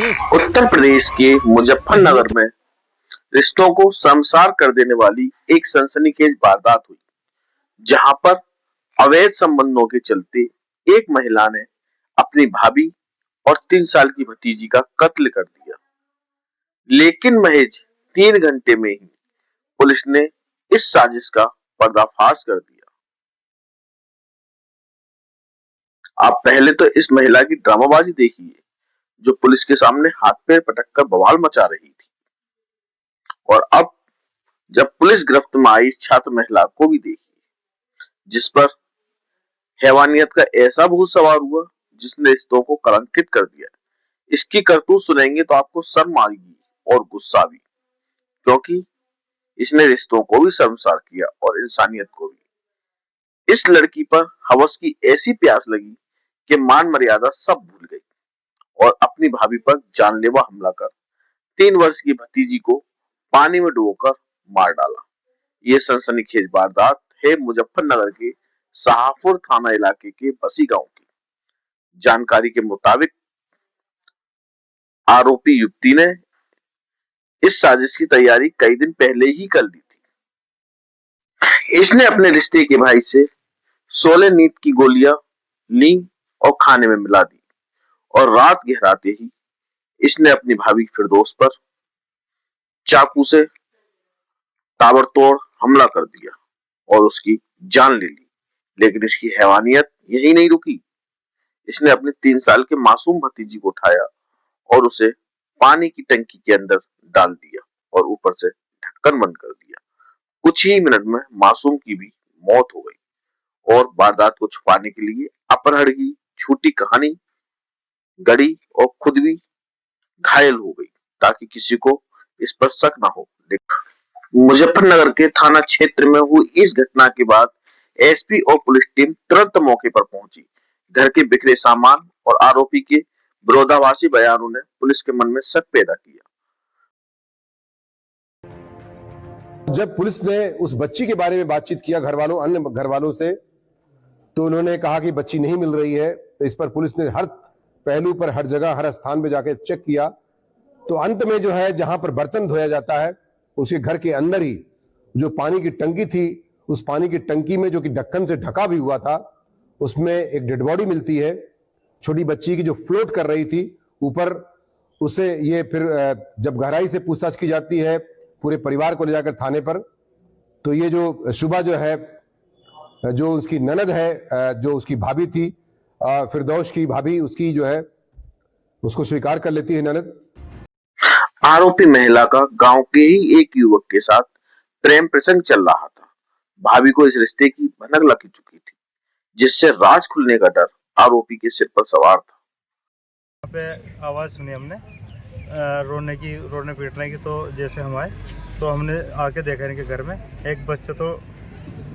उत्तर प्रदेश के मुजफ्फरनगर में रिश्तों को शर्मसार कर देने वाली एक सनसनीखेज वारदात हुई, जहां पर अवैध संबंधों के चलते एक महिला ने अपनी भाभी और 3 साल की भतीजी का कत्ल कर दिया। लेकिन महज 3 घंटे में ही पुलिस ने इस साजिश का पर्दाफाश कर दिया। आप पहले तो इस महिला की ड्रामाबाजी देखिए, जो पुलिस के सामने हाथ पैर पटक कर बवाल मचा रही थी, और अब जब पुलिस गिरफ्त में आई इस छात्र महिला को भी देखिए, जिस पर हैवानियत का ऐसा भूत सवार हुआ जिसने रिश्तों को कलंकित कर दिया। इसकी करतूत सुनेंगे तो आपको शर्म आएगी और गुस्सा भी, क्योंकि इसने रिश्तों को भी शर्मसार किया और इंसानियत को भी। इस लड़की पर हवस की ऐसी प्यास लगी कि मान मर्यादा सब भूल गई और अपनी भाभी पर जानलेवा हमला कर 3 वर्ष की भतीजी को पानी में डुबोकर मार डाला। ये सनसनीखेज वारदात है मुजफ्फरनगर के शाहपुर थाना इलाके के बसी गांव की। जानकारी के मुताबिक आरोपी युवती ने इस साजिश की तैयारी कई दिन पहले ही कर ली थी। इसने अपने रिश्ते के भाई से 16 नींद की गोलियां ली और खाने में मिला दी, और रात गहराते ही इसने अपनी भाभी फिरदौस पर चाकू से ताबड़तोड़ हमला कर दिया और उसकी जान ले ली। लेकिन इसकी हैवानियत यही नहीं रुकी। इसने अपने 3 साल के मासूम भतीजी को उठाया और उसे पानी की टंकी के अंदर डाल दिया और ऊपर से ढक्कन बंद कर दिया। कुछ ही मिनट में मासूम की भी मौत हो गई और वारदात को छुपाने के लिए अपहरण की झूठी कहानी गढ़ी और खुद भी घायल हो गई, ताकि किसी को इस पर शक ना हो। मुजफ्फरनगर के थाना क्षेत्र में हुई इस घटना के बाद एसपी और पुलिस टीम तुरंत मौके पर पहुंची। घर के बिखरे सामान और आरोपी के विरोधाभासी बयानों ने पुलिस के मन में शक पैदा किया। जब पुलिस ने उस बच्ची के बारे में बातचीत किया अन्य घर वालों से, तो उन्होंने कहा कि बच्ची नहीं मिल रही है। तो इस पर पुलिस ने हर पहलू पर, हर जगह, हर स्थान पे जाके चेक किया। तो अंत में जो है, जहां पर बर्तन धोया जाता है, उसके घर के अंदर ही जो पानी की टंकी थी, उस पानी की टंकी में, जो कि ढक्कन से ढका भी हुआ था, उसमें एक डेड बॉडी मिलती है, छोटी बच्ची की, जो फ्लोट कर रही थी ऊपर। उसे ये फिर जब गहराई से पूछताछ की जाती है पूरे परिवार को ले जाकर थाने पर, तो ये जो शुभा जो है, जो उसकी ननद है, जो उसकी भाभी थी, फिरदौस की भाभी, उसकी जो है, उसको स्वीकार कर लेती है ननद। आरोपी महिला का गांव के ही एक युवक के साथ प्रेम प्रसंग चल रहा था। भाभी को इस रिश्ते की भनक लग चुकी थी, जिससे राज खुलने का डर आरोपी के सिर पर सवार था। यहाँ पे आवाज सुनी हमने रोने पीटने की। तो जैसे हम आए तो हमने आके देखा इनके घर में एक बच्चा, तो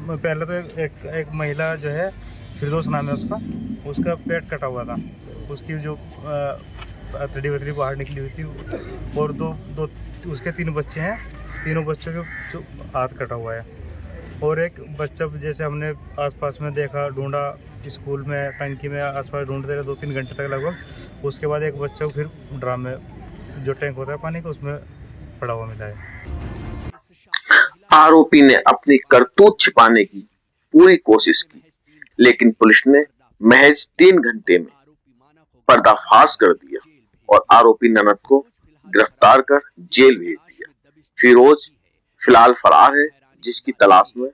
पहले तो एक महिला जो है, फिरदौस नाम है उसका पेट कटा हुआ था, उसकी जो अतड़ी वतड़ी बाहर निकली हुई थी, और दो उसके 3 बच्चे हैं, तीनों बच्चों के हाथ कटा हुआ है। और एक बच्चा जैसे हमने आसपास में देखा, ढूंढा, स्कूल में, टंकी में आसपास ढूंढते रहे 2-3 घंटे तक लगभग। उसके बाद एक बच्चा फिर ड्राम में, जो टैंक होता है पानी का, उसमें पड़ा हुआ मिला है। आरोपी ने अपनी करतूत छिपाने की पूरी कोशिश की, लेकिन पुलिस ने महज 3 घंटे में पर्दाफाश कर दिया और आरोपी ननद को गिरफ्तार कर जेल भेज दिया। फिरोज फिलहाल फरार है, जिसकी तलाश में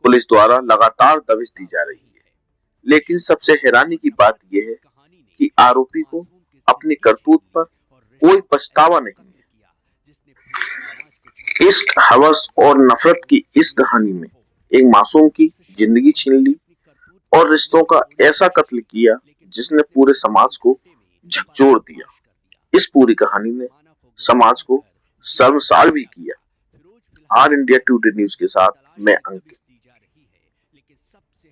पुलिस द्वारा लगातार दबिश दी जा रही है। लेकिन सबसे हैरानी की बात यह है कि आरोपी को अपनी करतूत पर कोई पछतावा नहीं है। इश्क, हवस और नफरत की इस कहानी में एक मासूम की जिंदगी छीन ली और रिश्तों का ऐसा कत्ल किया जिसने पूरे समाज को झकझोर दिया। इस पूरी कहानी ने समाज को शर्मसार भी किया। आर इंडिया टुडे न्यूज के साथ मैं अंकित।